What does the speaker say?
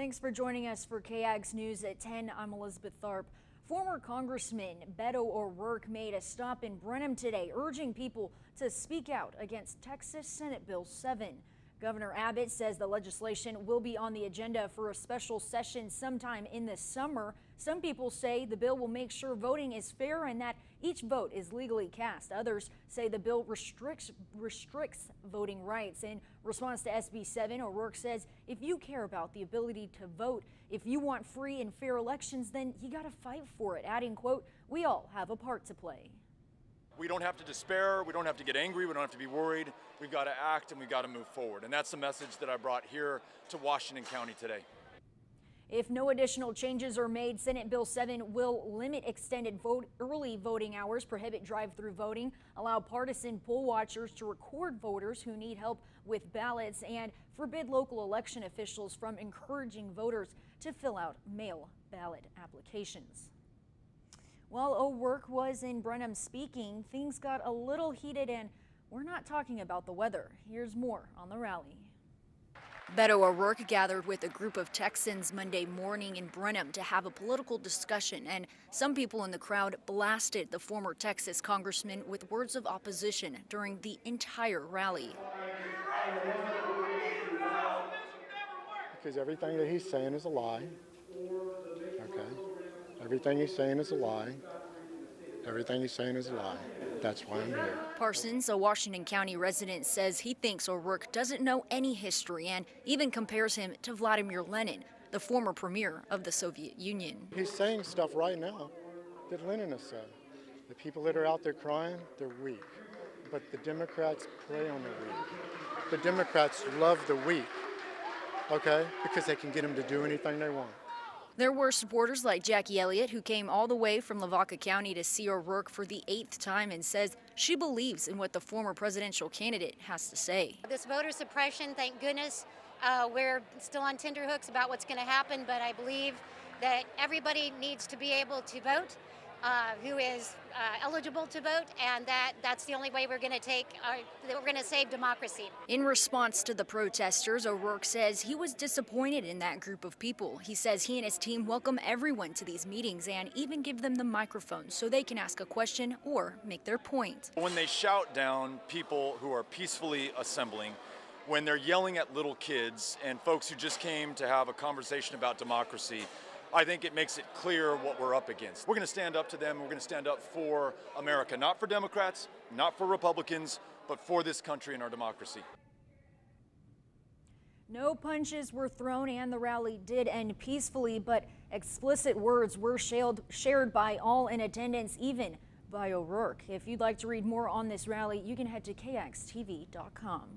Thanks for joining us for KAGS News at 10. I'm Elizabeth Tharp. Former Congressman Beto O'Rourke made a stop in Brenham today, urging people to speak out against Texas Senate Bill 7. Governor Abbott says the legislation will be on the agenda for a special session sometime in the summer. Some people say the bill will make sure voting is fair and that each vote is legally cast. Others say the bill restricts voting rights. In response to SB 7, O'Rourke says if you care about the ability to vote, if you want free and fair elections, then you got to fight for it, adding, quote, "We all have a part to play." We don't have to despair, we don't have to get angry, we don't have to be worried. We've got to act and we've got to move forward. And that's the message that I brought here to Washington County today. If no additional changes are made, Senate Bill 7 will limit extended early voting hours, prohibit drive-through voting, allow partisan poll watchers to record voters who need help with ballots, and forbid local election officials from encouraging voters to fill out mail ballot applications. While O'Rourke was in Brenham speaking, things got a little heated, and we're not talking about the weather. Here's more on the rally. Beto O'Rourke gathered with a group of Texans Monday morning in Brenham to have a political discussion, and some people in the crowd blasted the former Texas congressman with words of opposition during the entire rally. Because everything that he's saying is a lie. Okay? Everything he's saying is a lie. Everything he's saying is a lie. That's why I'm here. Parsons, a Washington County resident, says he thinks O'Rourke doesn't know any history and even compares him to Vladimir Lenin, the former premier of the Soviet Union. He's saying stuff right now that Lenin has said. The people that are out there crying, they're weak. But the Democrats prey on the weak. The Democrats love the weak, okay? Because they can get them to do anything they want. There were supporters like Jackie Elliott, who came all the way from Lavaca County to see O'Rourke for the 8th time and says she believes in what the former presidential candidate has to say. This voter suppression, thank goodness, we're still on tenterhooks about what's going to happen, but I believe that everybody needs to be able to vote, who is eligible to vote, and that's the only way we're going to save democracy. In response to the protesters, O'Rourke says he was disappointed in that group of people. He says he and his team welcome everyone to these meetings and even give them the microphone so they can ask a question or make their point. When they shout down people who are peacefully assembling, when they're yelling at little kids and folks who just came to have a conversation about democracy, I think it makes it clear what we're up against. We're going to stand up to them. We're going to stand up for America, not for Democrats, not for Republicans, but for this country and our democracy. No punches were thrown and the rally did end peacefully, but explicit words were shared by all in attendance, even by O'Rourke. If you'd like to read more on this rally, you can head to KAGSTV.com.